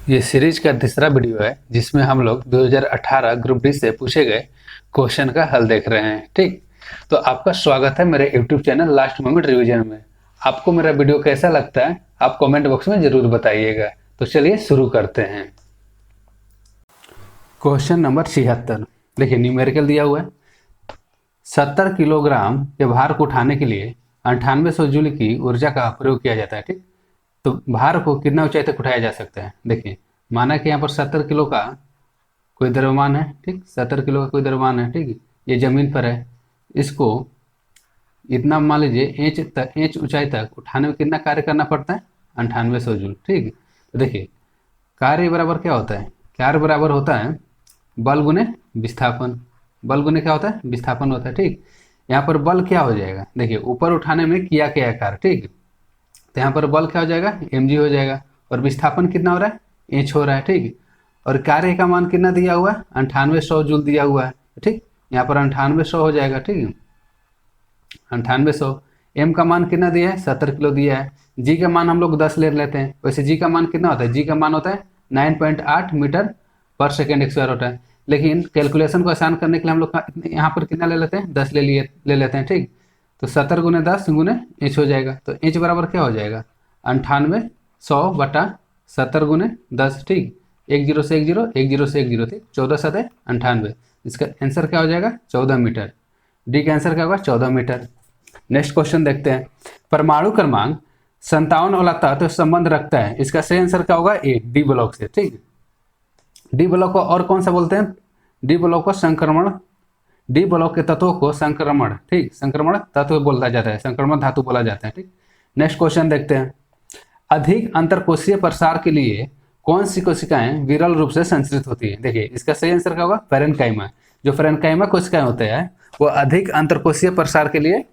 ये सीरीज का तीसरा वीडियो है जिसमें हम लोग 2018 ग्रुप डी से पूछे गए क्वेश्चन का हल देख रहे हैं। ठीक, तो आपका स्वागत है मेरे YouTube channel last moment revision में। आपको मेरा वीडियो कैसा लगता है आप कमेंट बॉक्स में जरूर बताइएगा। तो चलिए शुरू करते हैं। Question number 76। देखिए न्यूमेरिकल दिया हुआ है। 70 किलोग्राम के भार को उठाने के लिए 9800 जूल की ऊर्जा का प्रयोग किया जाता है। ठीक, तो भार को कितना ऊंचाई तक उठाया जा सकता है। देखिए माना कि यहाँ पर 70 किलो का कोई द्रव्यमान है। ठीक, 70 किलो का कोई द्रव्यमान है। ठीक, ये जमीन पर है। इसको इतना मान लीजिए इंच ऊंचाई तक उठाने में कितना कार्य करना पड़ता है, 9800 जूल। ठीक, तो देखिए कार्य बराबर क्या होता है, कार्य बराबर होता है बल गुने विस्थापन। बल गुने क्या होता है, विस्थापन होता है। ठीक, यहाँ पर बल क्या हो जाएगा, देखिए ऊपर उठाने में किया क्या कार्य। ठीक, तो यहाँ पर बल क्या हो जाएगा, mg हो जाएगा। और विस्थापन कितना हो रहा है, h हो रहा है। ठीक, और कार्य का मान कितना दिया हुआ है, 9800 जूल दिया हुआ है। ठीक, यहाँ पर 9800 हो जाएगा। ठीक, 9800। m का मान कितना दिया है, 70 किलो दिया है। g का मान हम लोग 10 ले लेते हैं। वैसे g का मान कितना होता है, g का मान होता है 9.8 मीटर पर सेकेंड स्क्वायर होता है। लेकिन कैलकुलेशन को आसान करने के लिए हम लोग यहाँ पर कितना ले लेते हैं, 10 ले लेते हैं। ठीक, तो 70 गुने 10 गुने इंच हो जाएगा। तो इंच बराबर क्या हो जाएगा, 9800 बटा 70 गुने 10। ठीक, एक जीरो से एक जीरो, एक जीरो से एक जीरो। ठीक, 14 7 98। इसका आंसर क्या हो जाएगा, 14 मीटर। डी का आंसर क्या होगा, 14 मीटर। नेक्स्ट क्वेश्चन देखते हैं। परमाणु क्रमांक 57 वाला तत्व संबंध रखता है, इसका सही आंसर क्या होगा, ए, डी ब्लॉक से। ठीक, डी ब्लॉक को और कौन सा बोलते हैं, डी ब्लॉक को संक्रमण, डी ब्लॉक के तत्वों को संक्रमण, ठीक, संक्रमण तत्व बोला जाता है, संक्रमण धातु बोला जाता है। ठीक, नेक्स्ट क्वेश्चन देखते हैं। अधिक अंतरकोशीय प्रसार के लिए कौन सी कोशिकाएं विरल रूप से संचरित होती है। देखिए इसका सही आंसर क्या होगा, पेरेन्काइमा। जो पेरेन्काइमा कोशिकाएं होते हैं वो अधिक अंतरकोशीय प्रसार के लिए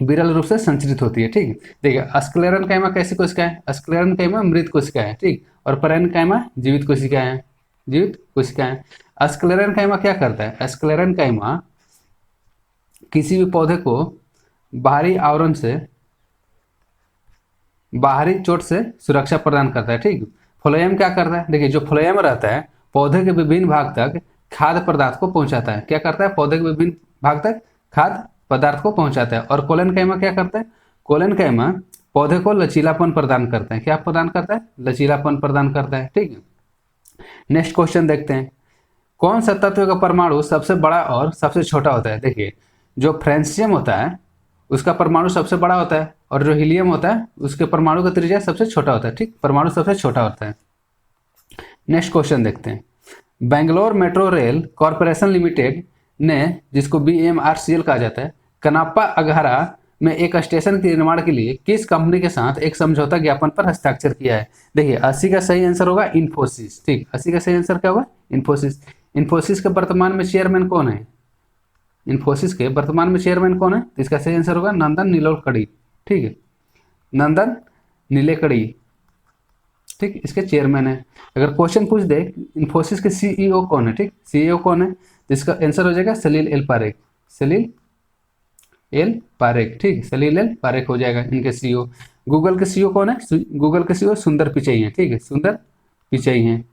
विरल रूप से संचरित होती है। ठीक, देखिए स्क्लेरेन्काइमा कैसी कोशिका है, स्क्लेरेन्काइमा मृत कोशिका है। ठीक, और पेरेन्काइमा जीवित कोशिका है, जीवित कोशिकाएं। स्क्लेरेन्काइमा क्या करता है, स्क्लेरेन्काइमा किसी भी पौधे को बाहरी आवरण से, बाहरी चोट से सुरक्षा प्रदान करता है। ठीक, फ्लोएम क्या करता है, देखिए जो फ्लोएम रहता है पौधे के विभिन्न भाग तक खाद्य पदार्थ को पहुंचाता है। क्या करता है, पौधे के विभिन्न भाग तक खाद्य पदार्थ को पहुंचाता है। और कोलेनकाइमा क्या करता है, कोलेनकाइमा पौधे को लचीलापन प्रदान करता है। क्या प्रदान करता है, लचीलापन प्रदान करता है। ठीक, नेक्स्ट क्वेश्चन देखते हैं। कौन सा तत्व का परमाणु सबसे बड़ा और सबसे छोटा होता है। देखिए जो फ्रेंसियम होता है उसका परमाणु सबसे बड़ा होता है, और जो हीलियम होता है उसके परमाणु का त्रिज्या सबसे छोटा होता है। ठीक, परमाणु सबसे छोटा होता है। नेक्स्ट क्वेश्चन देखते हैं। Bangalore metro rail corporation limited ने, जिसको BMRCL कहा जाता है, कनाप्पा अघारा में एक स्टेशन के निर्माण के लिए किस कंपनी के साथ एक समझौता ज्ञापन पर हस्ताक्षर किया है। देखिए 80 का सही आंसर होगा इन्फोसिस। ठीक, 80 का सही आंसर क्या होगा, इन्फोसिस। इन्फोसिस के वर्तमान में चेयरमैन कौन है, इन्फोसिस के वर्तमान में चेयरमैन कौन है, तो इसका सही आंसर होगा नंदन नीलेकणी। ठीक है, नंदन नीलेकणी, ठीक, इसके चेयरमैन है। अगर क्वेश्चन पूछ दे इन्फोसिस के CEO कौन है, ठीक, CEO कौन है, तो इसका आंसर हो जाएगा सलील एल पारेख, सलील एल पारेख। ठीक, सलील एल पारेख हो जाएगा इनके CEO। गूगल के CEO कौन है, गूगल के CEO सुंदर पिचई हैं। ठीक है, सुंदर पिचई हैं।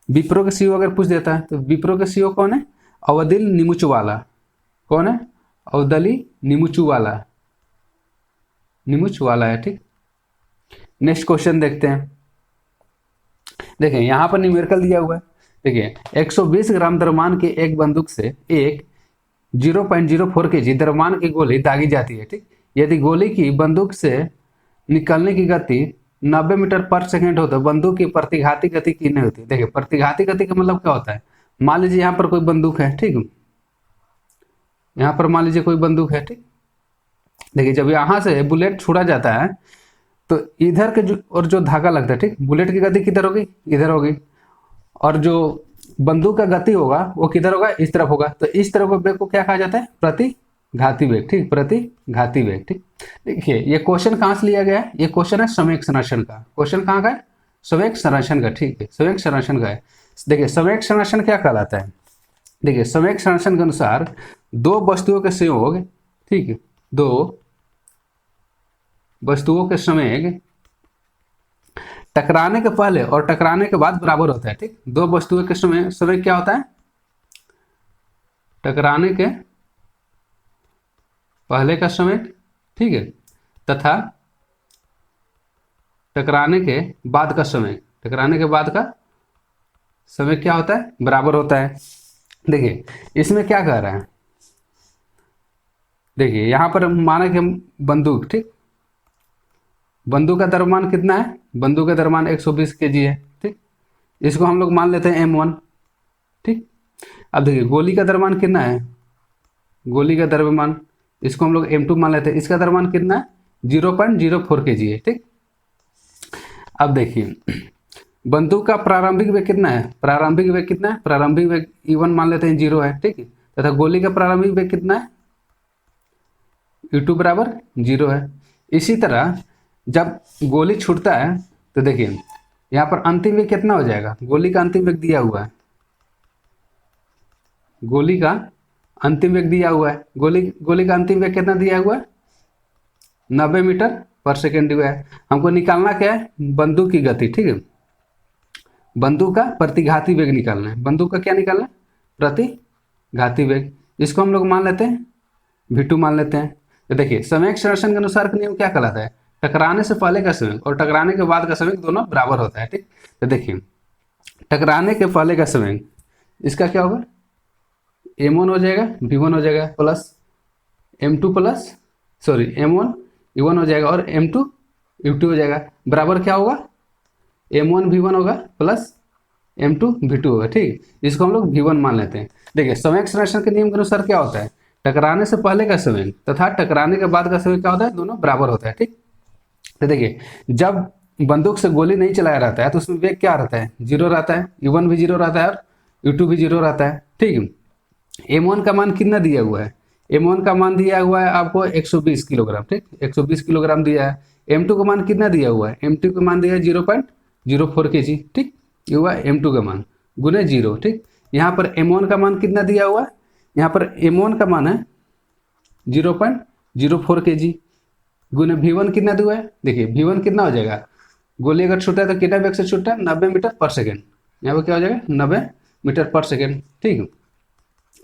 विप्रो के CEO अगर पूछ देता है तो विप्रो के CEO कौन है, अवदिल निमुचवाला। कौन है, अवदली निमुचुवाला, निमुचवाला है। ठीक, नेक्स्ट क्वेश्चन देखते हैं। देखिए यहाँ पर न्यूमेरिकल दिया हुआ है। देखिए 120 ग्राम द्रव्यमान की एक बंदूक से एक 0.04 kg द्रव्यमान की गोली दागी जाती है। ठीक, यदि गोली की बंदूक से निकलने की गति 90 मीटर पर सेकेंड हो तो बंदूक की प्रतिघाती गति कितनी होती है। देखिए प्रतिघाती गति का मतलब क्या होता है, मान लीजिए यहाँ पर कोई बंदूक है। ठीक, यहाँ पर मान लीजिए कोई बंदूक है। ठीक, देखिए जब यहाँ से बुलेट छोड़ा जाता है तो इधर के जो धागा लगता है, ठीक, बुलेट की गति किधर होगी, इधर होगी। और जो बंदूक का गति होगा वो किधर होगा, इस तरफ होगा। तो इस तरफ के वेग को क्या कहा जाता है, प्रतिघाती वेग। ठीक, प्रतिघाती वेग। ठीक, देखिए ये क्वेश्चन कहाँ से लिया गया है, ये क्वेश्चन है संवेग संरक्षण का। क्वेश्चन कहाँ का है, संवेग संरक्षण का। ठीक है, संवेग संरक्षण का है। देखिए संवेग संरक्षण क्या कहलाता है, देखिए संवेग संरक्षण के अनुसार दो वस्तुओं के संयोग, ठीक है, दो वस्तुओं के संवेग टकराने के पहले और टकराने के बाद बराबर होता है। ठीक, दो वस्तुओं के समय समय क्या होता है? टकराने के पहले का समय, ठीक है, तथा टकराने के बाद का समय, टकराने के बाद का समय क्या होता है? बराबर होता है। देखिए इसमें क्या कह रहा है, देखिए यहाँ पर माना कि हम बंदूक, ठीक, बंदूक का द्रव्यमान कितना है? बंदूक का द्रव्यमान 120 kg है। ठीक, इसको हम लोग मान लेते हैं m1। ठीक, अब देखिए गोली का द्रव्यमान कितना है? गोली का द्रव्यमान, इसको हम लोग m2 मान लेते हैं। इसका द्रव्यमान कितना है? 0.04 kg है। ठीक, अब देखिए बंदूक का प्रारंभिक वेग कितना है? प्रारंभिक वेग कितना है? प्रारंभिक वेग E1 मान लेते हैं 0 है। ठीक है, तथा गोली का प्रारंभिक वेग कितना है? E2 बराबर 0 है। इसी तरह जब गोली छूटता है तो देखिए यहाँ पर अंतिम वेग कितना हो जाएगा? गोली का अंतिम वेग दिया हुआ है, गोली का अंतिम वेग दिया हुआ है। गोली का अंतिम वेग कितना दिया हुआ है? 90 मीटर पर सेकेंड दिया है। हमको निकालना क्या है? बंदूक की गति। ठीक है, बंदूक का प्रतिघाती वेग निकालना है। बंदूक का क्या निकालना है? प्रतिघाती वेग। इसको हम लोग मान लेते हैं V2 मान लेते हैं। तो देखिए समय संरक्षण के अनुसार का नियम क्या कहलाता है? टकराने से पहले का समय और टकराने के बाद का समय दोनों बराबर होता है। ठीक, तो देखिए टकराने के पहले का समय, इसका क्या होगा? m1 हो जाएगा, v1 हो जाएगा, plus m2 plus sorry m1 u1 हो जाएगा और m2 u2 हो जाएगा, बराबर क्या होगा? m1 v1 होगा प्लस m2 v2 होगा। ठीक, इसको हम लोग v1 मान लेते हैं। देखिए समय संरक्षण के नियम के अनुसार क्या होता है? टकराने से पहले का समय तथा टकराने के बाद का समय क्या होता है? दोनों बराबर होता है। ठीक, तो देखिए जब बंदूक से गोली नहीं चलाया रहता है तो उसमें वेग क्या रहता है? 0 रहता है, u1 भी 0 रहता है और u2 भी 0 रहता है। ठीक, m1 का मान कितना दिया हुआ है? m1 का मान दिया हुआ है आपको 120 किलोग्राम। ठीक, 120 किलोग्राम दिया है। m2 का मान कितना दिया हुआ है? m2 का मान दिया है 0.04 kg। ठीक, ये हुआ m2 का मान गुने 0। ठीक, यहाँ पर m1 का मान कितना दिया हुआ है? यहाँ पर m1 का मान है 0.04 kg गुने v1 कितना दिया है? देखिए v1 कितना हो जाएगा? गोली अगर छूटा है तो कितना वेग से छूटा है? 90 मीटर पर सेकेंड। यहाँ पर क्या हो जाएगा? 90 मीटर पर सेकेंड। ठीक,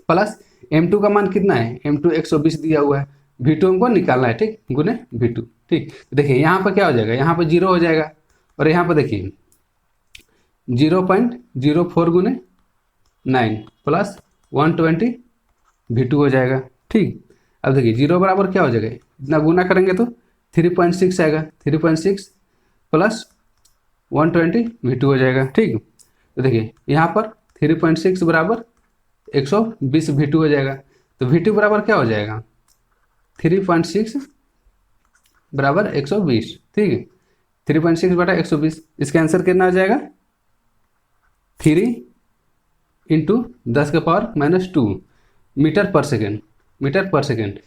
प्लस m2 का मान कितना है? m2 120 दिया हुआ है, v2 हमको निकालना है। ठीक, गुने v2। ठीक, देखिए यहाँ पर क्या हो जाएगा? यहाँ पर 0 हो जाएगा और यहाँ पर देखिए 0.04 गुने 9 प्लस 120 v2 हो जाएगा। ठीक, अब देखिए 0 बराबर क्या हो जाएगा? इतना गुना करेंगे तो 3.6 आएगा, 3.6 प्लस 120 v2 हो जाएगा। ठीक, तो देखिए यहाँ पर 3.6 बराबर 120 v2 हो जाएगा। तो v2 बराबर क्या हो जाएगा? 3.6 बराबर 120। ठीक है, 3.6 बटा 120, इसका आंसर कितना हो जाएगा? 3 इंटू 10⁻², मीटर पर सेकेंड, मीटर पर सेकेंड।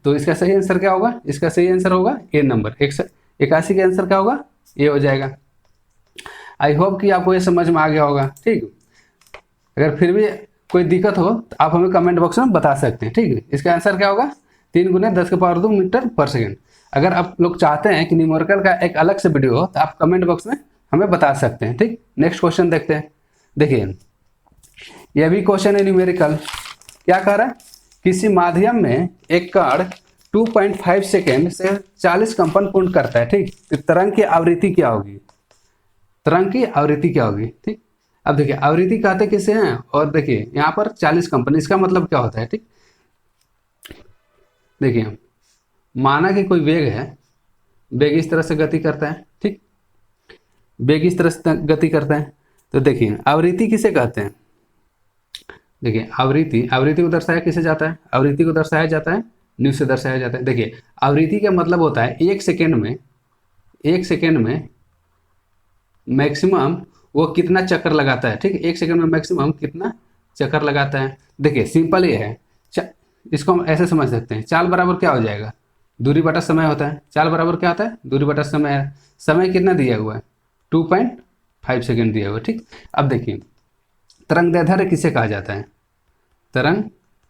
तो इसका सही आंसर क्या होगा? इसका सही आंसर होगा ए नंबर, 81 का आंसर क्या होगा? ए हो जाएगा। आई होप कि आपको ये समझ में आ गया होगा। ठीक, अगर फिर भी कोई दिक्कत हो तो आप हमें कमेंट बॉक्स में बता सकते हैं। ठीक है, इसका आंसर क्या होगा? 3 गुने 10⁻² मीटर पर सेकेंड। अगर आप लोग चाहते हैं कि न्यूमेरिकल का एक अलग से वीडियो हो तो आप कमेंट बॉक्स में हमें बता सकते हैं। ठीक, नेक्स्ट क्वेश्चन देखते हैं। देखिए यह भी क्वेश्चन है न्यूमेरिकल। क्या कह रहा है? किसी माध्यम में एक कण 2.5 सेकेंड से 40 कंपन पूर्ण करता है। ठीक, तो तरंग की आवृत्ति क्या होगी? तरंग की आवृत्ति क्या होगी? ठीक, अब देखिए आवृत्ति कहते किसे हैं? और देखिए यहाँ पर 40 कंपन, इसका मतलब क्या होता है? ठीक, देखिए माना कि कोई वेग है, वेग इस तरह से गति करता है। ठीक, वेग इस तरह से गति करता है। तो देखिए आवृत्ति किसे कहते हैं? देखिए आवृत्ति को दर्शाया किसे जाता है? आवृत्ति को दर्शाया जाता है न्यू से दर्शाया जाता है। देखिए आवृत्ति का मतलब होता है एक सेकेंड में मैक्सिमम वो कितना चक्कर लगाता है। ठीक, एक सेकेंड में मैक्सिमम कितना चक्कर लगाता है। देखिए सिंपल ये है, इसको हम ऐसे समझ सकते हैं, चाल बराबर क्या हो जाएगा? दूरी बटा समय होता है। चाल बराबर क्या होता है? दूरी बटा समय है। समय कितना दिया हुआ है? 2.5 सेकेंड दिया हुआ है। ठीक, अब देखिए तरंग दैर्ध्य किसे कहा जाता है? तरंग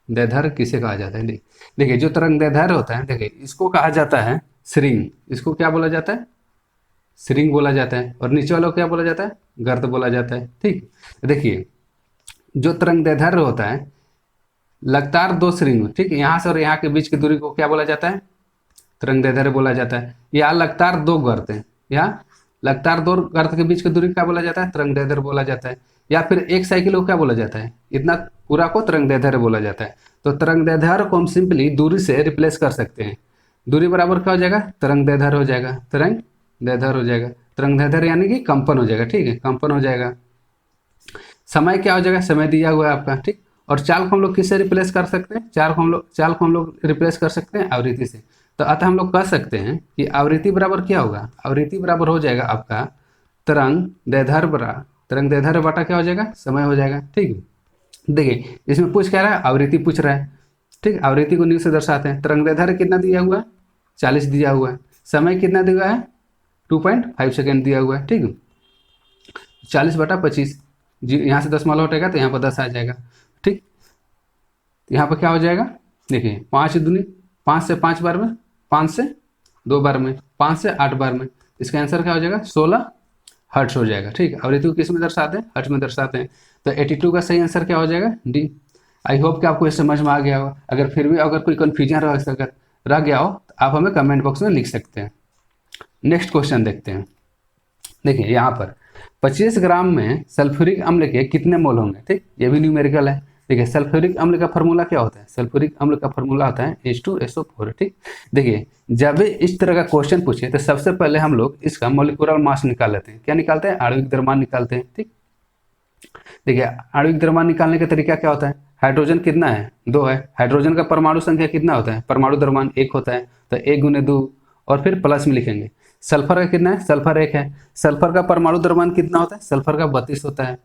दैर्ध्य किसे कहा जाता है? देखिए जो तरंग दैर्ध्य होता है, देखिए इसको कहा जाता है श्रिंग। इसको क्या बोला जाता है? श्रिंक बोला जाता है, और नीचे वाला को क्या बोला जाता है, गर्त बोला जाता है। ठीक, देखिए जो तरंग दैर्ध्य होता है लगातार दो श्रिंग, ठीक, यहाँ से और यहाँ के बीच की दूरी को क्या बोला जाता है, तरंग दैर्ध्य बोला जाता है। यहाँ लगातार दो गर्त हैं, यहाँ लगातार दो गर्त के बीच की दूरी क्या बोला जाता है, तरंग दैर्ध्य बोला जाता है। या फिर एक साइकिल को क्या बोला जाता है, इतना पूरा को तरंग दैर्ध्य बोला जाता है। तो तरंग दैर्ध्य को हम सिंपली दूरी से रिप्लेस कर सकते हैं। दूरी बराबर क्या हो जाएगा, तरंग दैर्ध्य हो जाएगा, तरंग दैर्ध्य हो जाएगा, तरंग दैर्ध्य यानी कि कंपन हो जाएगा। ठीक है, कंपन हो जाएगा। समय क्या हो जाएगा, समय दिया हुआ है आपका। ठीक, और चाल को हम लोग किससे रिप्लेस कर सकते हैं, चाल को हम लोग रिप्लेस कर सकते हैं आवृत्ति से। तो अतः हम लोग कह सकते हैं कि आवृत्ति बराबर क्या होगा, आवृत्ति बराबर हो जाएगा आपका तरंग दैर्ध्य बटा क्या हो जाएगा, समय हो जाएगा। ठीक, देखिए इसमें पूछ क्या रहा है, आवृत्ति पूछ रहा है। ठीक, आवृत्ति को न्यू से दर्शाते हैं। तरंग दैर्ध्य कितना दिया हुआ है, 40 दिया हुआ है। समय कितना दिया है, 2.5 सेकेंड दिया हुआ है। ठीक, 40/25 जी, यहाँ से 10 माला हटेगा तो यहाँ पर 10 आ जाएगा। ठीक, यहाँ पर क्या हो जाएगा, देखिए 5 दूनी 5 से 5 बार में, 5 से 2 बार में, 5 से 8 बार में। इसका आंसर क्या हो जाएगा, 16 हर्ट्ज हो जाएगा। ठीक, आवृत्ति को किस में दर्शाते हैं, हर्ट्ज में दर्शाते हैं। तो 82 का सही आंसर क्या हो जाएगा, डी। आई होप कि आपको ये समझ में आ गया हो। अगर फिर भी अगर कोई कन्फ्यूजन रह गया हो तो आप हमें कमेंट बॉक्स में लिख सकते हैं। नेक्स्ट क्वेश्चन देखते हैं। देखिए यहाँ पर 25 ग्राम में सल्फ्यूरिक अम्ल के कितने मोल होंगे। ठीक, ये भी न्यूमेरिकल है। देखिए सल्फ्यूरिक अम्ल का फार्मूला क्या होता है, सल्फ्यूरिक अम्ल का फार्मूला होता है H2SO4। ठीक, देखिए जब इस तरह का क्वेश्चन पूछे तो सबसे पहले हम लोग इसका मॉलिक्यूलर मास निकाल लेते हैं। क्या निकालते हैं, आणविक द्रव्यमान निकालते हैं। ठीक, देखिए आणविक द्रव्यमान निकालने का तरीका क्या होता है, हाइड्रोजन कितना है, 2 है। हाइड्रोजन का परमाणु संख्या कितना होता है, परमाणु द्रव्यमान 1 होता है, तो 1 × 2 और फिर प्लस में लिखेंगे। सल्फर का कितना है, सल्फर 1 है। सल्फर का परमाणु द्रव्यमान कितना होता है, सल्फर का 32 होता है।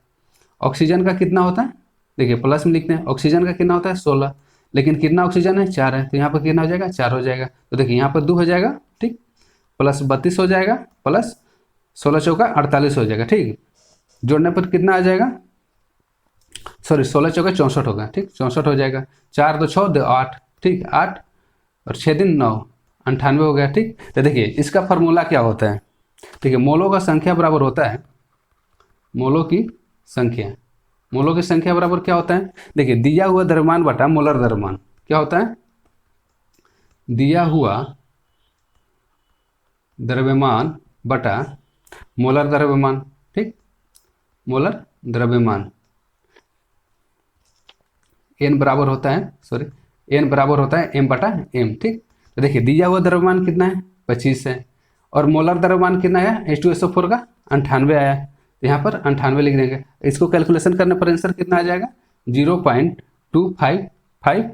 ऑक्सीजन का कितना होता है, देखिए प्लस में लिखते हैं। ऑक्सीजन का कितना होता है, 16, लेकिन कितना ऑक्सीजन है, 4 है, तो यहाँ पर कितना हो जाएगा, 4 हो जाएगा। तो देखिए यहाँ पर 2 हो जाएगा। ठीक, प्लस 32 हो जाएगा, प्लस 16 चौका 48 हो जाएगा। ठीक, जोड़ने पर कितना आ जाएगा, सॉरी 16 चौका 64 होगा। ठीक, 64 हो जाएगा। 4 2 6 2 8। ठीक, 8 और 6 दिन 9, 98 हो गया। ठीक, तो देखिए इसका फार्मूला क्या होता है, देखिए मोलों का संख्या बराबर होता है, मोलों की संख्या बराबर क्या होता है, देखिए दिया हुआ द्रव्यमान बटा मोलर द्रव्यमान। क्या होता है, दिया हुआ द्रव्यमान बटा मोलर द्रव्यमान। ठीक, मोलर द्रव्यमान n बराबर होता है m/m। ठीक, तो देखिए दिया हुआ द्रव्यमान कितना है, 25 है, और मोलर द्रव्यमान कितना है, H2SO4 का 98 आया, तो यहाँ पर 98 लिख देंगे। इसको कैलकुलेशन करने पर आंसर कितना आ जाएगा, 0.255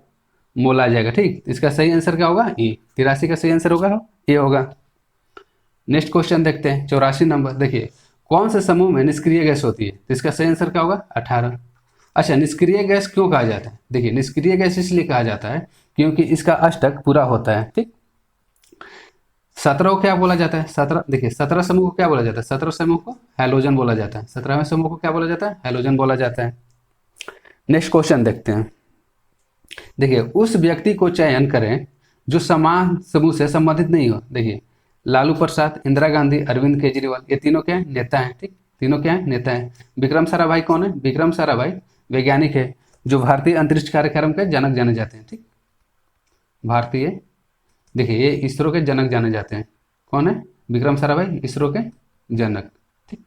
मोल आ जाएगा। ठीक, इसका सही आंसर क्या होगा, E। 83 का सही आंसर होगा ए होगा। नेक्स्ट क्वेश्चन देखते हैं, 84 नंबर। देखिए कौन से समूह में निष्क्रिय गैस होती है, तो इसका सही आंसर क्या होगा, 18। अच्छा, निष्क्रिय गैस क्यों कहा जाता है, देखिए निष्क्रिय गैस इसलिए कहा जाता है क्योंकि इसका अष्टक पूरा होता है। ठीक, 17 को क्या बोला जाता है, 17, देखिए 17 समूह को क्या बोला जाता है, 17 समूह को हैलोजन बोला जाता है। 17वें समूह को क्या बोला जाता है, हैलोजन बोला जाता है। नेक्स्ट क्वेश्चन देखते हैं। देखिए उस व्यक्ति को चयन करें जो समान समूह से संबंधित नहीं हो। देखिए लालू प्रसाद, इंदिरा गांधी, अरविंद केजरीवाल, ये तीनों क्या है, नेता हैं। ठीक, तीनों क्या है, नेता हैं। विक्रम साराभाई कौन है, विक्रम साराभाई वैज्ञानिक है जो भारतीय अंतरिक्ष कार्यक्रम के जनक जाने जाते हैं। ठीक, भारतीय, देखिए ये इसरो के जनक जाने जाते हैं। कौन है, विक्रम साराभाई, इसरो के जनक। ठीक,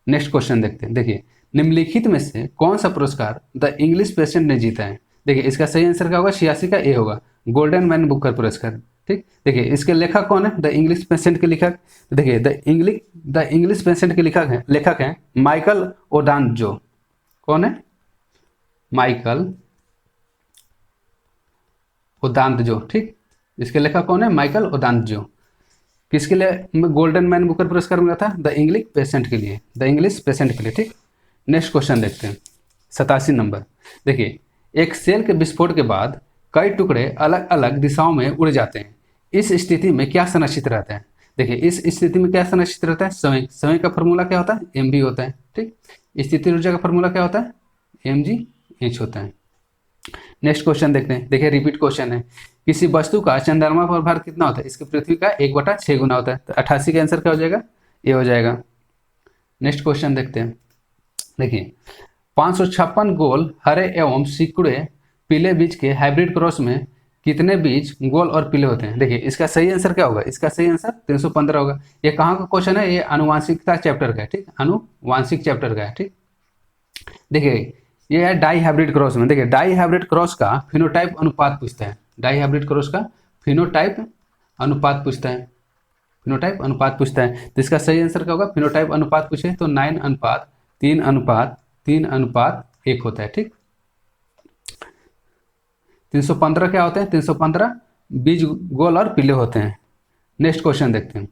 नेक्स्ट क्वेश्चन देखते हैं। देखिए निम्नलिखित में से कौन सा पुरस्कार द इंग्लिश पेशेंट ने जीता है। देखिए इसका सही आंसर क्या होगा, 86 का ए होगा, गोल्डन मैन बुकर पुरस्कार। ठीक, देखिए इसके लेखक कौन है, द इंग्लिश पेशेंट के लेखक। देखिए द इंग्लिश पेशेंट के लेखक हैं माइकल ओडांजो। कौन है, माइकल ओदांतजो। ठीक, इसके लेखक कौन है, माइकल ओदांतजो। किसके लिए गोल्डन मैन बुकर पुरस्कार मिला था, द इंग्लिश पेशेंट के लिए, द इंग्लिश पेशेंट के लिए। ठीक, नेक्स्ट क्वेश्चन देखते हैं, 87 नंबर। देखिए एक सेल के विस्फोट के बाद कई टुकड़े अलग अलग दिशाओं में उड़ जाते हैं, इस स्थिति में क्या सुनिश्चित रहता है। देखिए इस स्थिति में क्या सुनिश्चित रहता है, समय का फॉर्मूला क्या होता है, mv होता है। ठीक, स्थिति ऊर्जा का फॉर्मूला क्या होता है, mgh होता है। नेक्स्ट क्वेश्चन देखते हैं। देखिए रिपीट क्वेश्चन है, किसी वस्तु का चंद्रमा पर भार कितना होता है, इसके पृथ्वी का 1/6 गुना होता है। तो 88 का आंसर क्या हो जाएगा, ये हो जाएगा। नेक्स्ट क्वेश्चन देखते हैं। देखिए 556 गोल हरे एवं सिकुड़े पीले बीज के हाइब्रिड क्रॉस में कितने बीज गोल और पीले होते हैं? देखिए इसका सही आंसर क्या होगा? इसका सही आंसर 315 होगा। ये कहाँ का क्वेश्चन है? ये आनुवांशिकता चैप्टर का है, ठीक, आनुवांशिक चैप्टर का है, ठीक। देखिए ये है डाई हाइब्रिड क्रॉस में। देखिए डाई हाइब्रिड क्रॉस का फिनोटाइप अनुपात पूछता है। डाई हाइब्रिड क्रॉस का फिनोटाइप अनुपात पूछता है। फिनोटाइप अनुपात पूछता है, तो इसका सही आंसर क्या होगा? फिनोटाइप अनुपात पूछे तो 9:3:3:1 होता है, ठीक। 315 क्या होते हैं? 315 बीज गोल और पीले होते हैं। नेक्स्ट क्वेश्चन देखते हैं।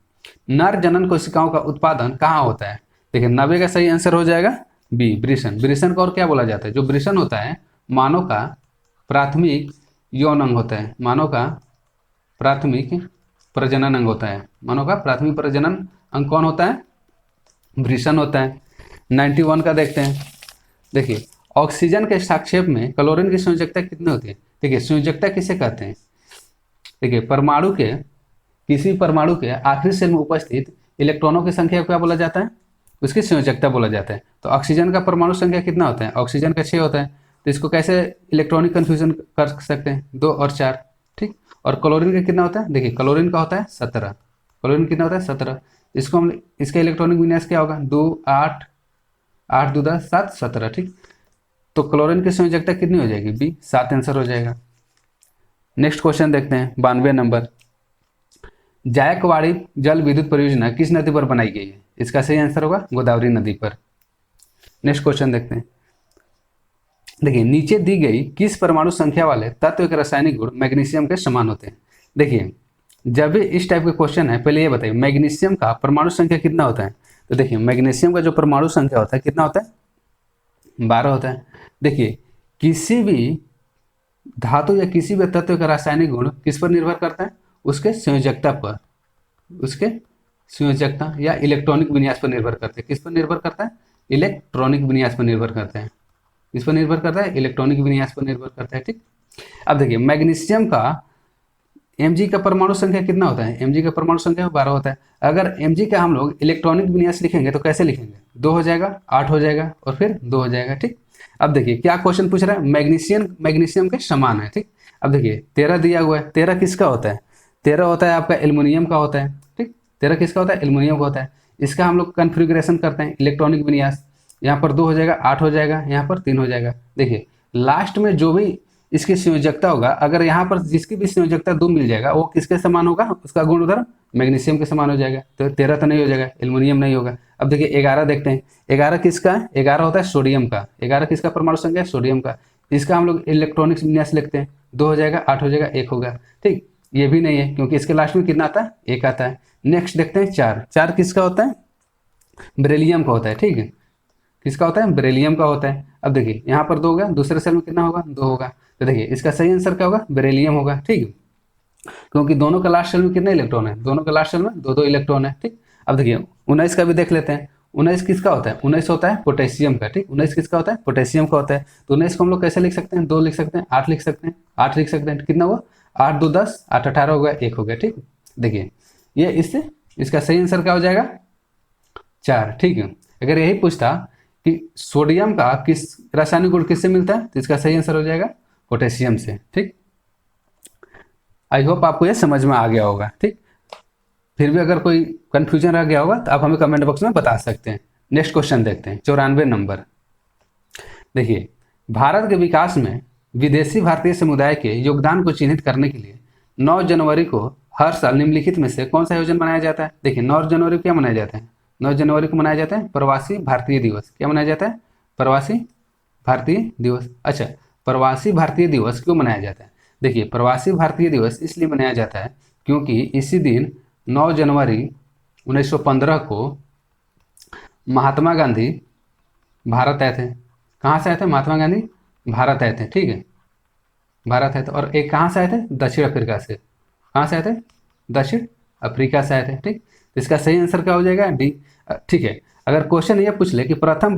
नर जनन कोशिकाओं का उत्पादन कहाँ होता है? देखिए 90 का सही आंसर हो जाएगा बी, वृषण। वृषण को और क्या बोला जाता है? जो वृषण होता है मानव का प्राथमिक यौन अंग होता है। मानव का प्राथमिक प्रजनन अंग होता है। मानव का प्राथमिक प्रजनन अंग कौन होता है? वृषण होता है। 91 का देखते हैं। देखिए ऑक्सीजन के सापेक्ष में क्लोरीन की संयोजकता कितनी होती है? देखिए संयोजकता किसे कहते हैं? देखिए परमाणु के किसी परमाणु के आखिरी सेल में उपस्थित इलेक्ट्रॉनों की संख्या को क्या बोला जाता है? उसकी संयोजकता बोला जाता है। तो ऑक्सीजन का परमाणु संख्या कितना होता है? ऑक्सीजन का 6 होता है। तो इसको कैसे इलेक्ट्रॉनिक कन्फ्यूजन कर सकते हैं? 2 और 4, ठीक। और क्लोरीन का कितना होता है? देखिए क्लोरीन का होता है 17। क्लोरीन कितना होता है? 17। इसको हम इसका इलेक्ट्रॉनिक विन्यास क्या होगा? 2 8 8 2 10 7 17, ठीक। तो क्लोरीन की संयोजकता कितनी हो जाएगी? बी, 7 आंसर हो जाएगा। नेक्स्ट क्वेश्चन देखते हैं 92 नंबर। जायकवाड़ी जल विद्युत परियोजना किस नदी पर बनाई गई है? इसका सही आंसर होगा गोदावरी नदी पर। नेक्स्ट क्वेश्चन देखते हैं। देखिए नीचे दी गई किस परमाणु संख्या वाले तत्व के रासायनिक गुण मैग्नीशियम के समान होते हैं? देखिए जब भी इस टाइप के क्वेश्चन है पहले ये बताइए मैग्नीशियम का परमाणु संख्या कितना होता है? तो देखिए मैग्नीशियम का जो परमाणु संख्या होता है कितना होता है? 12 होता है। देखिए किसी भी धातु या किसी भी तत्व का रासायनिक गुण किस पर निर्भर करता है? उसके संयोजकता पर। उसके संयोजकता या इलेक्ट्रॉनिक विन्यास पर निर्भर करता है। किस पर निर्भर करता है? इलेक्ट्रॉनिक विन्यास पर निर्भर करता है। किस पर निर्भर करता है? इलेक्ट्रॉनिक विन्यास पर निर्भर करता है, ठीक। अब देखिए मैग्नीशियम का Mg का परमाणु संख्या कितना होता है? Mg का परमाणु संख्या 12 होता है। अगर Mg का हम लोग इलेक्ट्रॉनिक विन्यास लिखेंगे तो कैसे लिखेंगे? 2 हो जाएगा, 8 हो जाएगा और फिर 2 हो जाएगा, ठीक। अब देखिए क्या क्वेश्चन पूछ रहा है? मैग्नीशियम के समान है, ठीक। अब देखिए 13 दिया हुआ है। 13 किसका होता है? 13 होता है आपका एल्युमिनियम का होता है, ठीक। 13 किसका होता है? एल्युमिनियम का होता है। इसका हम लोग कन्फिग्रेशन करते हैं इलेक्ट्रॉनिक विन्यास। यहाँ पर 2 हो जाएगा, 8 हो जाएगा, यहाँ पर 3 हो जाएगा। देखिए लास्ट में जो भी इसकी संयोजकता होगा, अगर यहाँ पर जिसकी भी संयोजकता 2 मिल जाएगा वो किसके समान होगा? उसका गुण उधर मैग्नीशियम के समान हो जाएगा। तो 13 तो नहीं हो जाएगा, एल्युमिनियम नहीं होगा। अब देखिए 11 देखते हैं। 11 किसका है? 11 होता है सोडियम का। 11 किसका परमाणु संख्या है? सोडियम का। इसका हम लोग इलेक्ट्रॉनिक्स विन्यास लिखते हैं। 2 हो जाएगा, 8 हो जाएगा, 1 होगा, ठीक। ये भी नहीं है क्योंकि इसके लास्ट में कितना आता है? 1 आता है। नेक्स्ट देखते हैं 4। 4 किसका होता है? बेरिलियम का होता है, ठीक है। किसका होता है? बेरिलियम का होता है। अब देखिए यहाँ पर 2 होगा, दूसरे सेल में कितना होगा? 2 होगा। तो देखिए इसका सही आंसर क्या होगा? बेरिलियम होगा, ठीक। क्योंकि दोनों का लास्ट सेल में कितने इलेक्ट्रॉन है? दोनों का लास्ट सेल में 2 2 इलेक्ट्रॉन है, ठीक। अब देखिए 19 का भी देख लेते हैं। 19 किसका होता है? 19 होता है पोटेशियम का, ठीक। 19 किसका होता है? पोटेशियम का होता है। तो 19 को हम लोग कैसे लिख सकते हैं? 2 लिख सकते हैं, 8 लिख सकते हैं, 8 लिख सकते हैं। कितना हुआ? 8 2 10, 8 18 हो गया, 1 हो गया, ठीक। देखिए ये इससे इसका सही आंसर क्या हो जाएगा? 4, ठीक है। अगर यही पूछता कि सोडियम का किस रासायनिक गुण किससे मिलता है, तो इसका सही आंसर हो जाएगा पोटेशियम से, ठीक। आई होप आपको ये समझ में आ गया होगा, ठीक। फिर भी अगर कोई कंफ्यूजन रह गया होगा तो आप हमें कमेंट बॉक्स में बता सकते हैं। नेक्स्ट क्वेश्चन देखते हैं 94 नंबर। देखिए भारत के विकास में विदेशी भारतीय समुदाय के योगदान को चिन्हित करने के लिए 9 जनवरी को हर साल निम्नलिखित में से कौन सा आयोजन मनाया जाता है? देखिए 9 जनवरी को क्या मनाया जाता है? 9 जनवरी को मनाया जाता है प्रवासी भारतीय दिवस। क्या मनाया जाता है? प्रवासी भारतीय दिवस। अच्छा, प्रवासी भारतीय दिवस क्यों मनाया जाता है? देखिए प्रवासी भारतीय दिवस इसलिए मनाया जाता है क्योंकि इसी दिन 9 जनवरी 1915 को महात्मा गांधी भारत आए थे। कहाँ से आए थे महात्मा गांधी? भारत आए थे, ठीक है। भारत आए थे और एक कहाँ से आए थे? दक्षिण अफ्रीका से। कहाँ से आए थे? दक्षिण अफ्रीका से आए थे, ठीक। तो इसका सही आंसर क्या हो जाएगा? डी, ठीक है। अगर क्वेश्चन ये पूछ ले कि प्रथम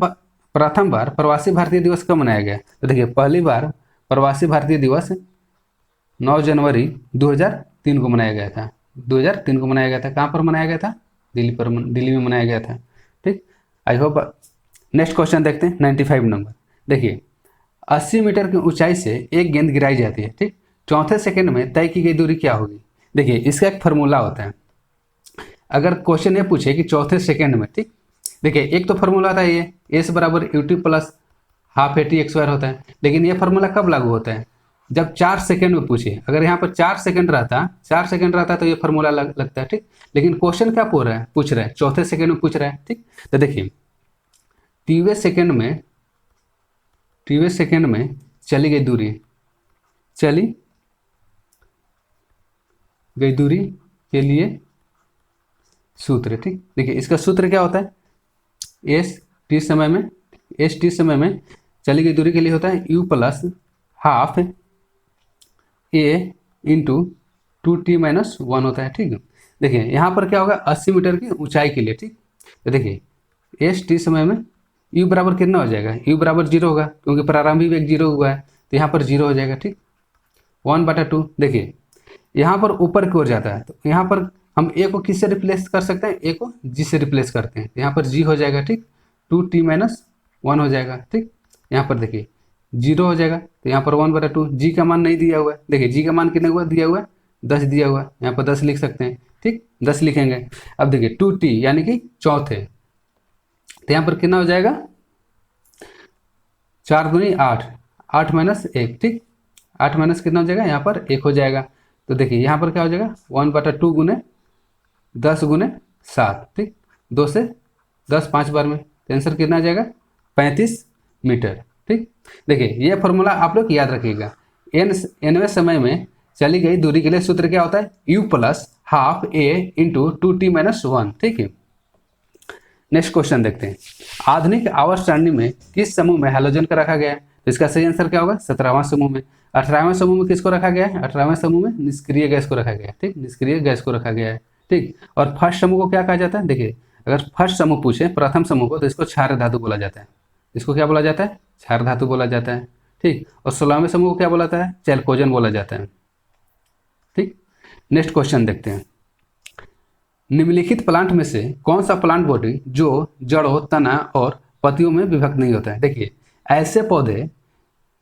बार प्रवासी भारतीय दिवस कब मनाया गया, तो देखिए पहली बार प्रवासी भारतीय दिवस 9 जनवरी 2003 को मनाया गया था। 2003 को मनाया गया था। कहाँ पर मनाया गया था? दिल्ली में मनाया गया था। ठीक, आई होप। नेक्स्ट क्वेश्चन देखते हैं 95 नंबर। देखिए 80 मीटर की ऊंचाई से एक गेंद गिराई जाती है। ठीक, चौथे सेकंड में तय की गई दूरी क्या होगी? देखिए इसका एक फार्मूला होता है। अगर क्वेश्चन ये पूछे कि चौथे सेकंड में, ठीक, देखिए एक तो फार्मूला था ये एस बराबर U T plus half A T x square होता है, लेकिन ये फार्मूला कब लागू होता है? जब 4 सेकंड में पूछे। अगर यहाँ पर 4 सेकंड रहता तो ये फार्मूला लगता है। ठीक, लेकिन क्वेश्चन क्या पूछ रहा है चौथे सेकंड में पूछ रहा है। ठीक, तो देखिए टीवे सेकंड में चली गई दूरी के लिए सूत्र। ठीक, देखिए इसका सूत्र क्या होता है? एस टी समय में चली गई दूरी के लिए होता है you plus half A into 2t-1 होता है। ठीक है, देखिए यहाँ पर क्या होगा 80 मीटर की ऊंचाई के लिए। ठीक, तो देखिए एस टी समय में यू बराबर कितना हो जाएगा? यू बराबर 0 होगा, क्योंकि प्रारंभिक वेग 0 हुआ है, तो यहाँ पर 0 हो जाएगा। ठीक, 1/2। देखिए यहाँ पर ऊपर की ओर जाता है, तो यहाँ पर हम ए को किससे रिप्लेस कर सकते हैं? ए को जी से रिप्लेस करते हैं, यहाँ पर जी हो जाएगा। ठीक, 2t-1 हो जाएगा। ठीक, यहाँ पर देखिए 0 हो जाएगा, तो यहाँ पर 1/2। जी का मान नहीं दिया हुआ है, देखिए जी का मान कितने हुआ दिया हुआ है? 10 दिया हुआ है, यहाँ पर 10 लिख सकते हैं। ठीक, 10 लिखेंगे। अब देखिए 2t यानी कि चौथे, तो यहाँ पर कितना हो जाएगा? 4 दूनी 8, 8 माइनस 1। ठीक, 8 माइनस कितना हो जाएगा? यहाँ पर 1 हो जाएगा। तो देखिए यहाँ पर क्या हो जाएगा? 1/2 गुने 10 गुने 7। ठीक, 2 से 10 5 बार में, तो आंसर कितना आ जाएगा? 35 मीटर। ठीक, देखिए ये फॉर्मूला आप लोग याद रखिएगा। एनवें समय में चली गई दूरी के लिए सूत्र क्या होता है? You plus half A into 2t-1। ठीक है, नेक्स्ट क्वेश्चन देखते हैं। आधुनिक आवर्त सारणी में किस समूह में हैलोजन का रखा गया है? तो इसका सही आंसर क्या होगा? 17वां समूह में। 18वें समूह में किसको रखा गया है? 18वें समूह में निष्क्रिय गैस को रखा गया है। ठीक, निष्क्रिय गैस को रखा गया है। ठीक, और फर्स्ट समूह को क्या कहा जाता है? देखिए अगर फर्स्ट समूह पूछे प्रथम समूह को, तो इसको क्षार धातु बोला जाता है। इसको क्या बोला जाता है? क्षार धातु बोला जाता है। ठीक, और 16वें समूह को क्या बोला जाता है? चैल्कोजन बोला जाता है। ठीक, नेक्स्ट क्वेश्चन देखते हैं। निम्नलिखित प्लांट में से कौन सा प्लांट बॉडी जो जड़ों, तना और पत्तियों में विभक्त नहीं होता है? देखिए ऐसे पौधे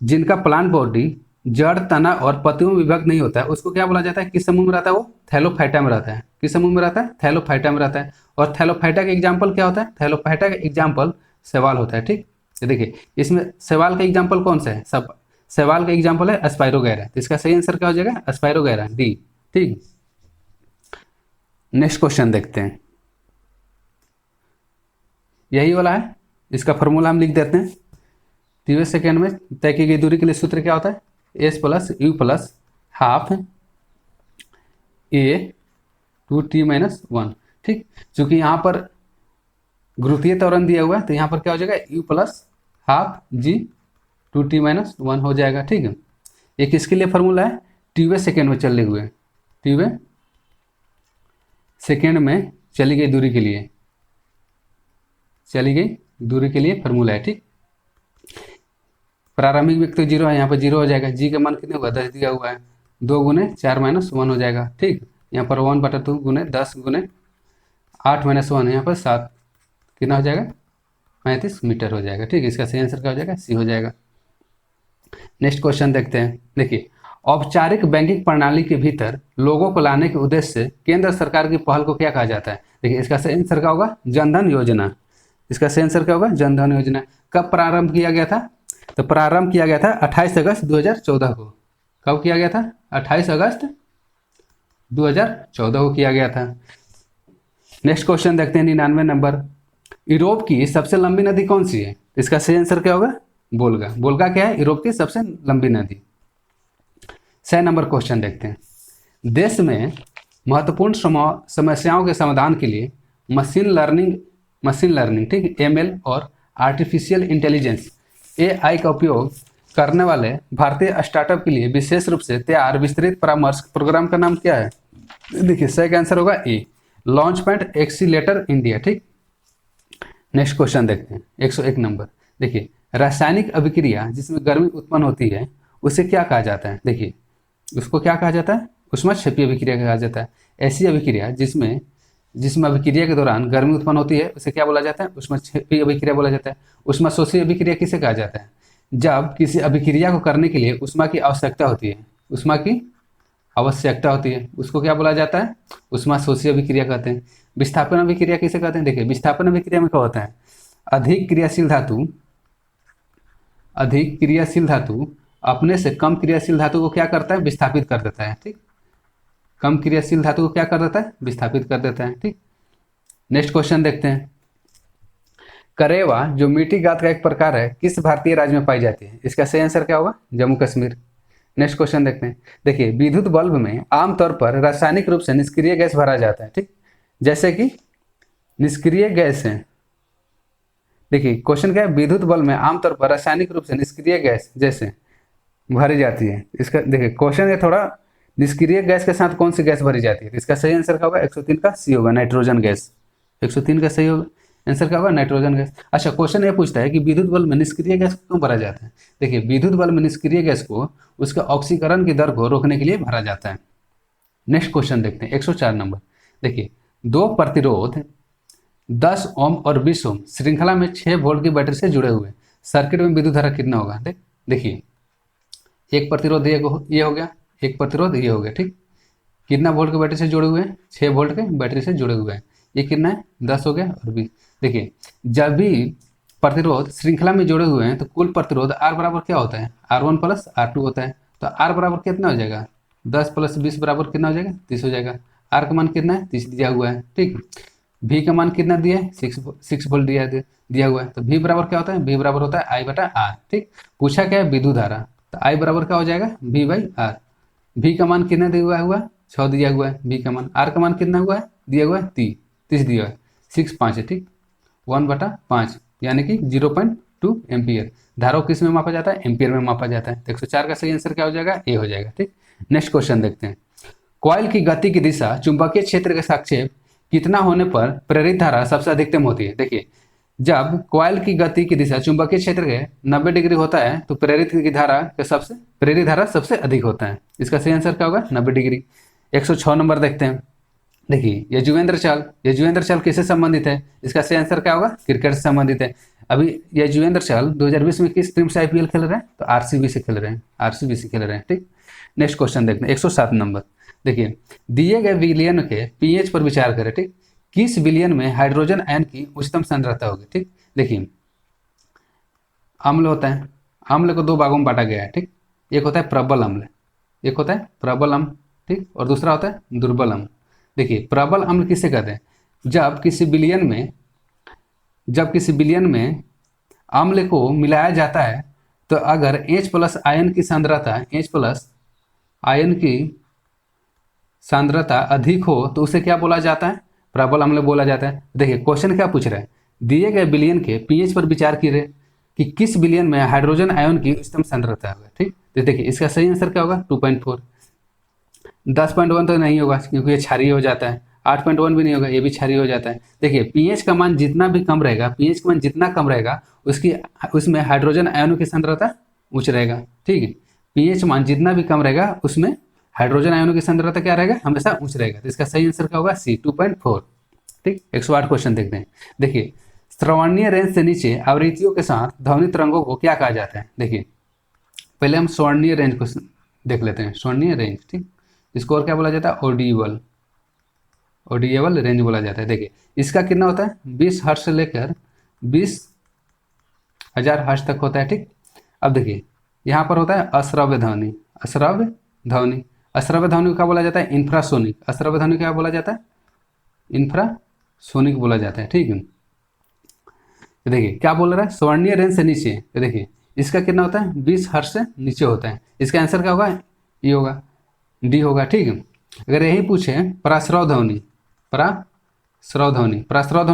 जिनका प्लांट बॉडी जड़, तना और पत्तियों में विभक्त नहीं होता है, उसको क्या बोला जाता है? किस समूह में रहता है? वो थैलोफाइटा में रहता है। किस समूह में रहता है? थैलोफाइटा में रहता है। और थैलोफाइटा का एग्जाम्पल क्या होता है? थैलोफाइटा का एग्जाम्पल शैवाल होता है। ठीक, तो देखिए इसमें शैवाल का एग्जाम्पल कौन सा है? शैवाल का एग्जाम्पल है स्पाइरोगैरा। तो इसका सही आंसर क्या हो जाएगा? स्पाइरोगैरा, डी। ठीक, नेक्स्ट क्वेश्चन देखते हैं। यही वाला है, इसका फॉर्मूला हम लिख देते हैं। 30 सेकेंड में तय की गई दूरी के लिए सूत्र क्या होता है? S plus you plus half A 2t-1। ठीक, चूंकि यहाँ पर गुरुत्वीय त्वरण दिया हुआ है, तो यहाँ पर क्या हो जाएगा? You plus half ji 2t-1 हो जाएगा। ठीक है, ये किसके लिए फॉर्मूला है? 30 सेकेंड में चले हुए, 30 सेकेंड में चली गई दूरी के लिए फॉर्मूला है। ठीक, प्रारंभिक वेग तो 0 है, यहाँ पर 0 हो जाएगा। जी का मान कितने होगा? 10 दिया हुआ है, 2 गुने 4-1 हो जाएगा। ठीक, यहाँ पर 1/2 गुने 10 गुने 8-1, यहाँ पर 7, कितना हो जाएगा? 35 मीटर हो जाएगा। ठीक, इसका सही आंसर क्या हो जाएगा? सी हो जाएगा। नेक्स्ट क्वेश्चन देखते हैं। देखिए औपचारिक बैंकिंग प्रणाली के भीतर लोगों को लाने के उद्देश्य से केंद्र सरकार की पहल को क्या कहा जाता है? देखिए इसका सही आंसर क्या होगा? जनधन योजना। इसका सही आंसर क्या होगा? जनधन योजना। कब प्रारंभ किया गया था? तो प्रारंभ किया गया था 28 अगस्त 2014 को। कब किया गया था? 28 अगस्त 2014 को किया गया था। नेक्स्ट क्वेश्चन देखते हैं 99 नंबर। यूरोप की सबसे लंबी नदी कौन सी है? इसका सही आंसर क्या होगा? वोल्गा। वोल्गा क्या है? यूरोप की सबसे लंबी नदी। 6 नंबर क्वेश्चन देखते हैं। देश में महत्वपूर्ण समस्याओं के समाधान के लिए मशीन लर्निंग ठीक, एमएल और आर्टिफिशियल इंटेलिजेंस एआई का उपयोग करने वाले भारतीय स्टार्टअप के लिए विशेष रूप से तैयार विस्तृत परामर्श प्रोग्राम का नाम क्या है? देखिए सही आंसर होगा ए, लॉन्च पैड एक्सीलेटर इंडिया। ठीक, नेक्स्ट क्वेश्चन देखते हैं 101 नंबर। देखिए रासायनिक अभिक्रिया जिसमें गर्मी उत्पन्न होती है उसे क्या कहा जाता है? देखिए उसको क्या कहा जाता है? ऊष्माक्षेपीय अभिक्रिया कहा जाता है। ऐसी अभिक्रिया जिसमें जिसमें अभिक्रिया के दौरान गर्मी उत्पन्न होती है उसे क्या बोला जाता है? ऊष्माक्षेपी अभिक्रिया बोला जाता है। ऊष्माशोषी अभिक्रिया किसे कहा जाता है? जब किसी अभिक्रिया को करने के लिए ऊष्मा की आवश्यकता होती है, ऊष्मा की आवश्यकता होती है, उसको क्या बोला जाता है? ऊष्माशोषी अभिक्रिया कहते हैं। विस्थापन अभिक्रिया किसे कहते हैं? देखिए, विस्थापन अभिक्रिया में क्या होता है? अधिक क्रियाशील धातु अपने से कम क्रियाशील धातु को क्या करता है? विस्थापित कर देता है। ठीक, कम क्रियाशील धातु को क्या कर देता है? विस्थापित कर देता है। ठीक, नेक्स्ट क्वेश्चन देखते हैं। करेवा जो मीठी गाद का एक प्रकार है किस भारतीय राज्य में पाई जाती है? इसका सही आंसर क्या होगा? जम्मू कश्मीर। नेक्स्ट क्वेश्चन देखते हैं। देखिए, विद्युत बल्ब में आमतौर पर रासायनिक रूप से निष्क्रिय गैस भरा जाता है। ठीक, जैसे कि निष्क्रिय गैस है। देखिए, क्वेश्चन क्या है? विद्युत बल्ब में आमतौर पर रासायनिक रूप से निष्क्रिय गैस जैसे भरी जाती है। इसका देखिए, क्वेश्चन है थोड़ा, निष्क्रिय गैस के साथ कौन सी गैस भरी जाती है? इसका सही आंसर क्या होगा? 103 का सी होगा, नाइट्रोजन गैस। 103 का सही होगा आंसर क्या होगा? Nitrogen gas. अच्छा, क्वेश्चन ये पूछता है कि विद्युत बल्ब में निष्क्रिय गैस को क्यों भरा जाता है? देखिए, विद्युत बल्ब में निष्क्रिय गैस को उसके ऑक्सीकरण की दर को रोकने के लिए भरा जाता है। नेक्स्ट क्वेश्चन देखते हैं, 104 नंबर। देखिए, दो प्रतिरोध 10 ओम और 20 ओम श्रृंखला में 6 वोल्ट की बैटरी से जुड़े हुए सर्किट में विद्युत धारा कितना होगा? देखिए, एक प्रतिरोध ये हो गया, एक प्रतिरोध ये हो गया। ठीक, कितना वोल्ट के बैटरी से जुड़े हुए हैं? 6 वोल्ट के बैटरी से जुड़े हुए हैं। ये कितना है? 10 हो गया और 20। देखिए, जब भी प्रतिरोध श्रृंखला में जुड़े हुए हैं तो कुल प्रतिरोध R बराबर क्या होता है? R1 प्लस R2 होता है। तो R बराबर कितना हो जाएगा? 10 प्लस 20 बराबर कितना हो जाएगा? 30 हो जाएगा। R का मान कितना है? 30 दिया हुआ है। ठीक, V का मान कितना दिया है? 6 वोल्ट दिया हुआ है। तो V बराबर क्या होता है? V बराबर होता है I बटा R। ठीक, पूछा क्या है? विद्युत धारा। तो I बराबर क्या हो जाएगा? V by R। V का मान कितना दिया हुआ? 6 दिया हुआ है V का मान। R का मान कितना हुआ है? दिया हुआ है 30 दिया हुआ है। 6 5 है। ठीक, 1/5 यानी कि 0.2 एम्पियर। धारा किस में मापा जाता है? एम्पियर में मापा जाता है। तो 104 का सही आंसर क्या हो जाएगा? ए हो जाएगा। ठीक, नेक्स्ट क्वेश्चन देखते हैं। कॉइल की गति की दिशा चुंबकीय क्षेत्र के सापेक्ष कितना होने पर प्रेरित धारा सबसे अधिकतम होती है? देखिए, जब कॉइल की गति की दिशा चुंबकीय क्षेत्र के 90 डिग्री होता है तो प्रेरित धारा सबसे अधिक होता है। इसका सही आंसर क्या होगा? 90 डिग्री। 106 नंबर देखते हैं। देखिए, यजुवेंद्र चहल किससे संबंधित है? इसका सही आंसर क्या होगा? क्रिकेट से संबंधित है। अभी यजुवेंद्र चहल 2020 में किस टीम से IPL खेल रहे हैं? तो RCB से खेल रहे हैं। ठीक, नेक्स्ट क्वेश्चन देखते हैं, 107 नंबर। देखिए, दिए गए विलयन के pH पर विचार करें। ठीक, किस विलयन में हाइड्रोजन आयन की उच्चतम सांद्रता होगी? ठीक, देखिए, अम्ल होता है, अम्ल को 2 भागों में बांटा गया है। ठीक, एक होता है प्रबल अम्ल, ठीक, और दूसरा होता है दुर्बल अम्ल। देखिए, प्रबल अम्ल किसे कहते हैं? जब किसी विलयन में अम्ल को मिलाया जाता है तो अगर H+ आयन की सांद्रता अधिक हो तो उसे क्या बोला जाता है? प्रबल अम्ल बोला जाता है। देखिए, क्वेश्चन क्या पूछ रहा है? दिए गए विलयन के pH पर विचार कीजिए कि किस विलयन में हाइड्रोजन आयन की उच्चतम सांद्रता होगा। ठीक, तो देखिए, इसका सही आंसर क्या होगा? 2.4। 10.1 तो नहीं होगा क्योंकि ये क्षारीय हो जाता है। 8.1 भी नहीं होगा, ये भी क्षारीय हो जाता है। देखिए, pH का मान जितना कम रहेगा उसमें हाइड्रोजन आयनों की सांद्रता उच्च रहेगा। ठीक है, pH मान जितना भी कम रहेगा उसमें हाइड्रोजन आयनों की सांद्रता क्या रहेगा? हमेशा उच्च रहेगा। तो इसका सही आंसर क्या होगा? C 2.4। ठीक, 108 क्वेश्चन देखते हैं। देखिए, श्रवणीय रेंज से नीचे आवृत्तियों के साथ ध्वनि तरंगों को क्या कहा जाता है? देखिए, पहले हम श्रवणीय रेंज को देख लेते हैं। श्रवणीय रेंज, ठीक, इसको और क्या बोला जाता है? ऑडिएबल रेंज बोला जाता है। देखिए, इसका कितना होता है? 20 हर्ट्ज से लेकर 20,000 हर्ट्ज तक होता है। ठीक, अब देखिए, यहाँ पर होता है अश्रव्य ध्वनि। अश्रव्य ध्वनि को क्या बोला जाता है? इंफ्रासोनिक। अश्रव्य ध्वनि क्या बोला जाता है? इंफ्रासोनिक बोला जाता है। ठीक है, तो देखिए क्या बोल रहा है? स्वर्णीय रेंज से नीचे। तो देखिए, इसका कितना होता है? 20 हर्ट्ज से नीचे होता है। इसका आंसर क्या होगा? ये होगा, डी होगा। ठीक है, अगर यही पूछे पराश्रव ध्वनि को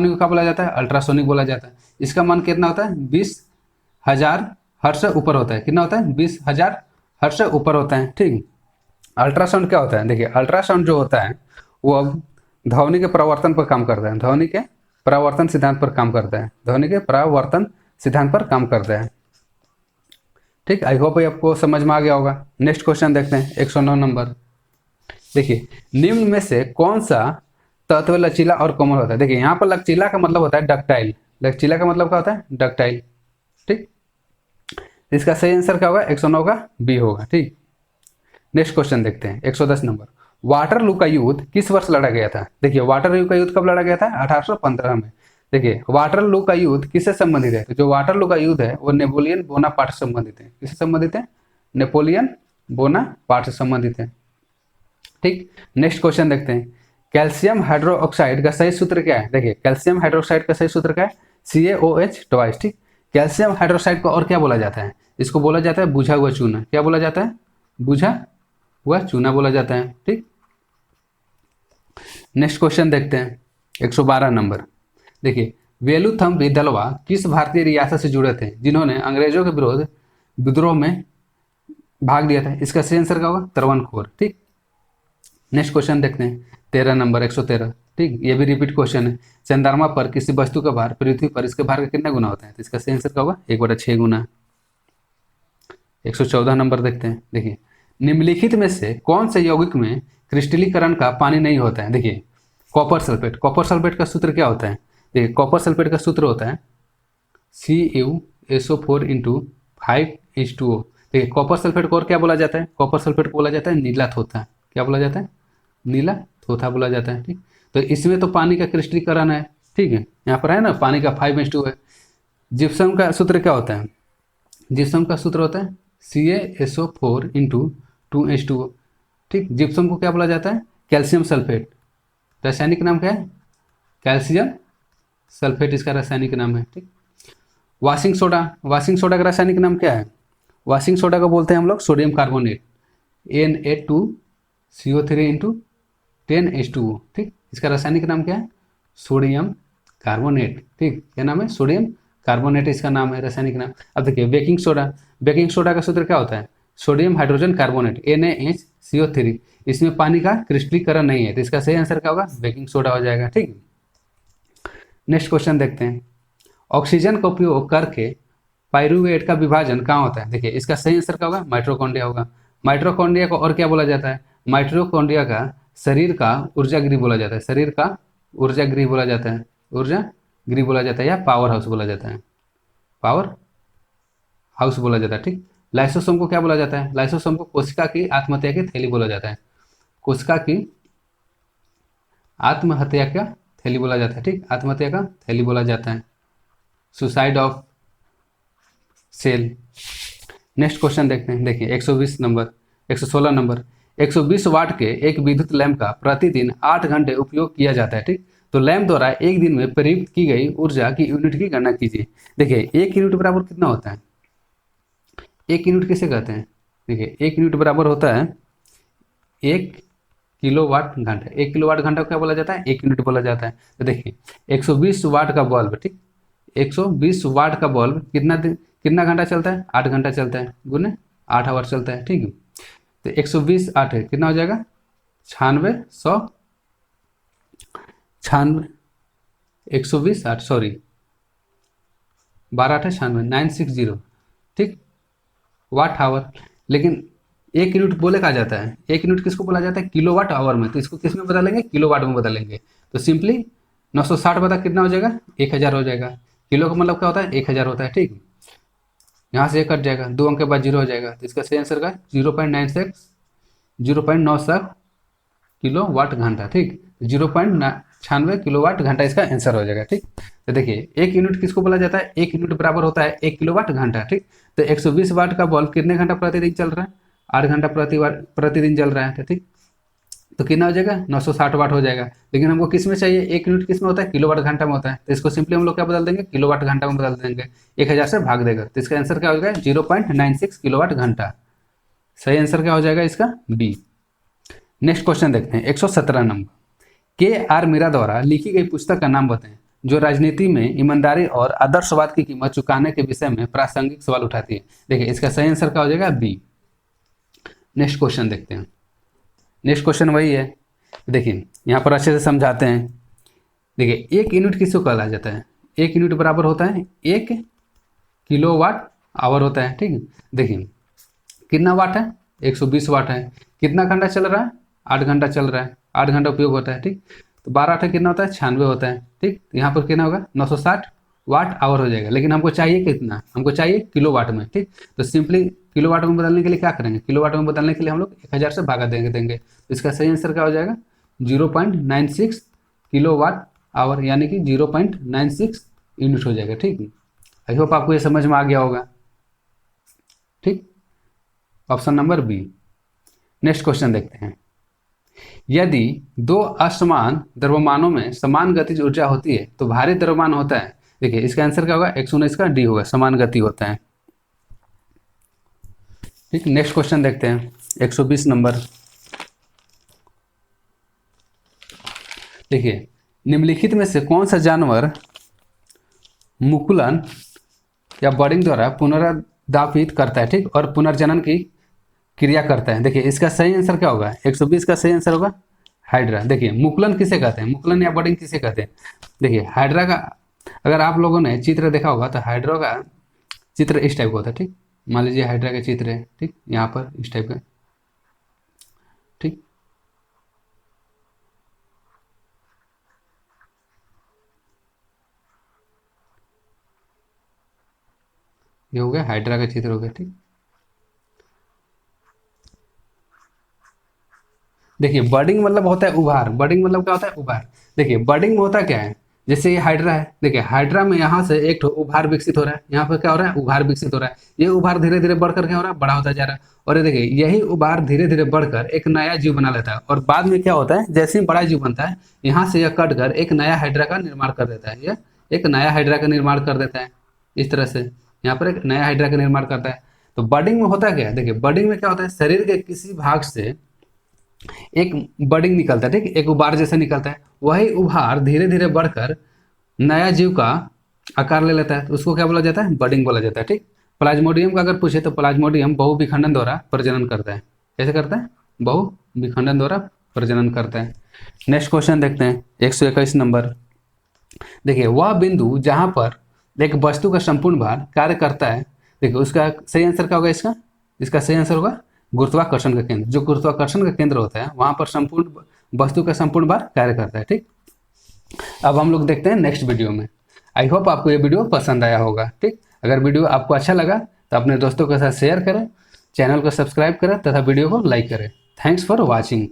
क्या बोला जाता है? अल्ट्रासोनिक बोला जाता है। इसका मान कितना होता है? 20,000 हर्ट्ज से ऊपर होता है। कितना होता है? 20,000 हर्ट्ज से ऊपर होता है। ठीक, अल्ट्रासाउंड क्या होता है? देखिए, अल्ट्रासाउंड जो होता है वो अब ध्वनि के परावर्तन पर काम करता है। ध्वनि के परावर्तन सिद्धांत पर काम करता है। ठीक, आई होप आपको समझ में आ गया होगा। नेक्स्ट क्वेश्चन देखते हैं, 109 नंबर। देखिए, निम्न में से कौन सा तत्व लचीला और कोमल होता है। देखिए यहाँ पर लचीला का मतलब होता है डक्टाइल, लचीला का मतलब क्या होता है डक्टाइल, ठीक। इसका सही आंसर क्या होगा 109 का बी होगा, ठीक। नेक्स्ट क्वेश्चन देखते हैं 110 नंबर। वाटरलू का युद्ध किस वर्ष लड़ा गया था? देखिए वाटरलू का युद्ध कब लड़ा गया था? 1815 में। देखिए वाटरलू का युद्ध किससे संबंधित है? तो जो वाटरलू का युद्ध है वो नेपोलियन बोनापार्ट से संबंधित है। किससे संबंधित है? नेपोलियन बोनापार्ट से संबंधित है, ठीक। नेक्स्ट क्वेश्चन देखते हैं। कैल्शियम हाइड्रोक्साइड का सही सूत्र क्या है? देखिए कैल्शियम हाइड्रोक्साइड का सही सूत्र क्या है? CaOH ट्वाइस, ठीक। कैल्शियम हाइड्रोक्साइड को और क्या बोला जाता है? इसको बोला जाता है बुझा हुआ चूना। क्या बोला जाता है? बुझा हुआ चूना बोला जाता है, ठीक। नेक्स्ट क्वेश्चन देखते हैं 112 नंबर। देखिए वेलुथम्पी दलवा किस भारतीय रियासत से जुड़े थे जिन्होंने अंग्रेजों के विरोध विद्रोह में भाग लिया था? इसका सही आंसर क्या होगा? त्रावणकोर, ठीक। नेक्स्ट क्वेश्चन देखते हैं 13 नंबर 113, ठीक। ये भी रिपीट क्वेश्चन है। चंद्रमा पर किसी वस्तु का भार पृथ्वी पर इसके भार का कितना गुना होता है? तो इसका सही आंसर क्या होगा? 1/6 गुना। 114 नंबर देखते हैं। देखिए निम्नलिखित में से कौन से यौगिक में क्रिस्टलीकरण का पानी नहीं होता है? देखिए कॉपर सल्फेट। कॉपर सल्फेट का सूत्र क्या होता है? देखिए कॉपर सल्फेट का सूत्र होता है CuSO4 इंटू 5H2O। देखिए कॉपर सल्फेट को और क्या बोला जाता है? कॉपर सल्फेट को बोला जाता है नीला थोथा। क्या बोला जाता है? नीला थोथा बोला जाता है, ठीक। तो इसमें तो पानी का क्रिस्टलीकरण है, ठीक है। यहाँ पर है ना पानी का 5H2 है। जिप्सम का सूत्र क्या होता है? जिप्सम का सूत्र होता है CaSO4 इंटू 2H2O, ठीक। जिप्सम को क्या बोला जाता है? Calcium sulphate. रासायनिक नाम क्या है? कैल्शियम सल्फेट इसका रासायनिक नाम है, ठीक। Washing soda. वॉशिंग सोडा का रासायनिक नाम क्या है? वॉशिंग सोडा को बोलते हैं हम लोग sodium carbonate, Na2CO3 into 10H2O, ठीक। इसका रासायनिक नाम क्या है? सोडियम कार्बोनेट, ठीक। क्या नाम है? सोडियम कार्बोनेट इसका नाम है, रासायनिक नाम। अब देखिए बेकिंग सोडा। बेकिंग सोडा का सूत्र क्या होता है? Sodium hydrogen carbonate NaHCO3। इसमें पानी का क्रिस्टलीकरण नहीं है, तो इसका सही आंसर क्या होगा? बेकिंग सोडा हो जाएगा, ठीक। नेक्स्ट क्वेश्चन देखते हैं। ऑक्सीजन का उपयोग करके पाइरूवेट का विभाजन कहाँ होता है? देखिए इसका सही आंसर क्या होगा? माइटोकॉन्ड्रिया होगा। माइटोकॉन्ड्रिया को और क्या बोला जाता है? माइटोकॉन्ड्रिया का शरीर का ऊर्जा गृह बोला जाता है। शरीर का ऊर्जा गृह बोला जाता है, ऊर्जा गृह बोला जाता है, या पावर हाउस बोला जाता है, पावर हाउस बोला जाता है, ठीक। लाइसोसोम को क्या बोला जाता है? लाइसोसोम को कोशिका की आत्महत्या की थैली बोला जाता है। कोशिका की आत्महत्या का थैली बोला जाता है, ठीक। आत्महत्या का थैली बोला जाता है, suicide of cell. Next question देखते हैं। देखिए 120 नंबर 116 नंबर। 120 वाट के एक विद्युत लैंप का प्रतिदिन 8 घंटे उपयोग किया जाता है, ठीक। तो लैंप द्वारा एक दिन में प्रयुक्त की गई ऊर्जा की यूनिट की गणना कीजिए। देखिए 1 यूनिट बराबर कितना होता है? 1 यूनिट किसे कहते हैं? देखिए 1 यूनिट बराबर होता है 1 किलोवाट घंटा। 1 किलोवाट घंटा को क्या बोला जाता है? 1 यूनिट बोला जाता है। तो देखिए 120 वाट का बल्ब, ठीक। 120 वाट का बल्ब कितना घंटा चलता है? 8 घंटा चलता है, गुने 8 आवर चलता है, ठीक है। तो 120 8 है, कितना हो जाएगा? 96 120 8 सॉरी 12 8 96 960, ठीक, वाट आवर। लेकिन 1 यूनिट बोले कहा जाता है? 1 यूनिट किसको बोला जाता है? किलोवाट आवर में। तो इसको किस में बदलेंगे? किलोवाट में बदलेंगे। तो सिंपली 960 बता कितना हो जाएगा? 1000 हो जाएगा। किलो का मतलब क्या होता है? 1000 होता है, ठीक। यहाँ से कट जाएगा, 2 अंक के बाद 0 हो जाएगा। तो इसका सही आंसर का 0.96 किलो वाट घंटा, ठीक। 0.96 किलो वाट घंटा इसका आंसर हो जाएगा, ठीक। तो देखिए 1 यूनिट किसको बोला जाता है? 1 यूनिट बराबर होता है 1 किलो वाट घंटा, ठीक। तो 120 वाट का बल्ब कितने घंटा प्रतिदिन चल रहा है? 8 घंटा प्रतिदिन चल रहा है, ठीक। तो कितना हो जाएगा? 960 वाट हो जाएगा। लेकिन हमको किस में चाहिए? 1 यूनिट किस में होता है? किलोवाट घंटा में होता है। तो इसको सिंपली हम लोग क्या बदल देंगे? किलोवाट घंटा में बदल देंगे। 1000 से भाग देगा, तो इसका आंसर क्या हो जाएगा? 0.96 किलोवाट घंटा। सही आंसर क्या हो जाएगा इसका? बी। नेक्स्ट क्वेश्चन देखते हैं 117 नंबर। KR मीरा द्वारा लिखी गई पुस्तक का नाम बताएं जो राजनीति में ईमानदारी और आदर्शवाद की कीमत चुकाने के विषय में प्रासंगिक सवाल उठाती है। देखिए इसका सही आंसर क्या हो जाएगा? बी। नेक्स्ट क्वेश्चन देखते हैं। नेक्स्ट क्वेश्चन वही है, देखिए यहाँ पर अच्छे से समझाते हैं। देखिए 1 यूनिट किसको कहा जाता है? 1 यूनिट बराबर होता है 1 किलोवाट आवर होता है, ठीक है। देखिए कितना वाट है? 120 वाट है। कितना घंटा चल रहा है? 8 घंटा चल रहा है। 8 घंटा उपयोग होता है, ठीक। तो 12 कितना होता है, 96 होता है। ठीक, यहाँ पर कितना होगा, 960 वाट आवर हो जाएगा। लेकिन हमको चाहिए कितना, हमको चाहिए किलो वाट में। ठीक, तो सिंपली किलो वाट में बदलने के लिए क्या करेंगे, किलो वाट में बदलने के लिए हम लोग 1000 से भागा देंगे। तो इसका सही आंसर क्या हो जाएगा, 0.96 किलो वाट आवर, यानी कि 0.96 यूनिट हो जाएगा। ठीक, आई होप आपको ये समझ में आ गया होगा। ठीक, option number b. Next question देखते हैं। यदि दो असमान द्रव्यमानों में समान गतिज ऊर्जा होती है तो भारी द्रव्यमान होता है। देखिए इसका आंसर क्या होगा, 119 का डी होगा, समान गति होता है। ठीक, नेक्स्ट क्वेश्चन देखते हैं, 120 नंबर। देखिए निम्नलिखित में से कौन सा जानवर मुकुलन या बर्डिंग द्वारा पुनरुत्पादित करता है, ठीक, और पुनर्जनन की क्रिया करता है। देखिए इसका सही आंसर क्या होगा, 120 का सही आंसर होगा हाइड्रा। देखिए मुकुलन किसे कहते हैं, मुकुलन या बर्डिंग किसे कहते हैं। देखिए हाइड्रा का अगर आप लोगों ने चित्र देखा होगा तो हाइड्रा का चित्र इस टाइप का होता है। ठीक, मान लीजिए हाइड्रा का चित्र है, ठीक, यहाँ पर इस टाइप का। ठीक, ये हो गया हाइड्रा का चित्र हो गया। ठीक, देखिए बर्डिंग मतलब होता है उभार, बर्डिंग मतलब क्या होता है, उभार। देखिए बर्डिंग में होता क्या है, जैसे ये हाइड्रा है, देखिए हाइड्रा में यहाँ से एक उभार विकसित हो रहा है, यहाँ पर क्या हो रहा है, उभार विकसित हो रहा है। ये उभार धीरे धीरे बढ़कर क्या हो रहा है, बड़ा होता जा रहा है। और ये देखिए यही उभार धीरे धीरे बढ़कर एक नया जीव बना लेता है, और बाद में क्या होता है, जैसे ही बड़ा जीव बनता है यहाँ से यह कट कर एक नया हाइड्रा का निर्माण कर देता है। यह एक नया हाइड्रा का निर्माण कर देता है इस तरह से, यहाँ पर एक नया हाइड्रा का निर्माण करता है। तो बर्डिंग में होता क्या है, देखिए बर्डिंग में क्या होता है, शरीर के किसी भाग से एक बर्डिंग निकलता है। ठीक, एक उभार जैसा निकलता है, वही उभार धीरे धीरे बढ़कर नया जीव का आकार ले लेता है, तो उसको क्या बोला जाता है, बर्डिंग बोला जाता है। ठीक, प्लाज्मोडियम का अगर पूछे तो प्लाज्मोडियम बहुविखंडन द्वारा प्रजनन करता है। कैसे करता है, बहुविखंडन द्वारा प्रजनन करता है। नेक्स्ट क्वेश्चन देखते हैं, 121 नंबर। देखिए वह बिंदु जहां पर एक वस्तु का संपूर्ण भार कार्य करता है, देखिए उसका सही आंसर क्या होगा, इसका सही आंसर होगा गुरुत्वाकर्षण का केंद्र। जो गुरुत्वाकर्षण का केंद्र होता है वहां पर संपूर्ण वस्तु का संपूर्ण भार कार्य करता है। ठीक, अब हम लोग देखते हैं नेक्स्ट वीडियो में। आई होप आपको ये वीडियो पसंद आया होगा। ठीक, अगर वीडियो आपको अच्छा लगा तो अपने दोस्तों के साथ शेयर करें, चैनल को सब्सक्राइब करें तथा वीडियो को लाइक करें। Thanks for watching.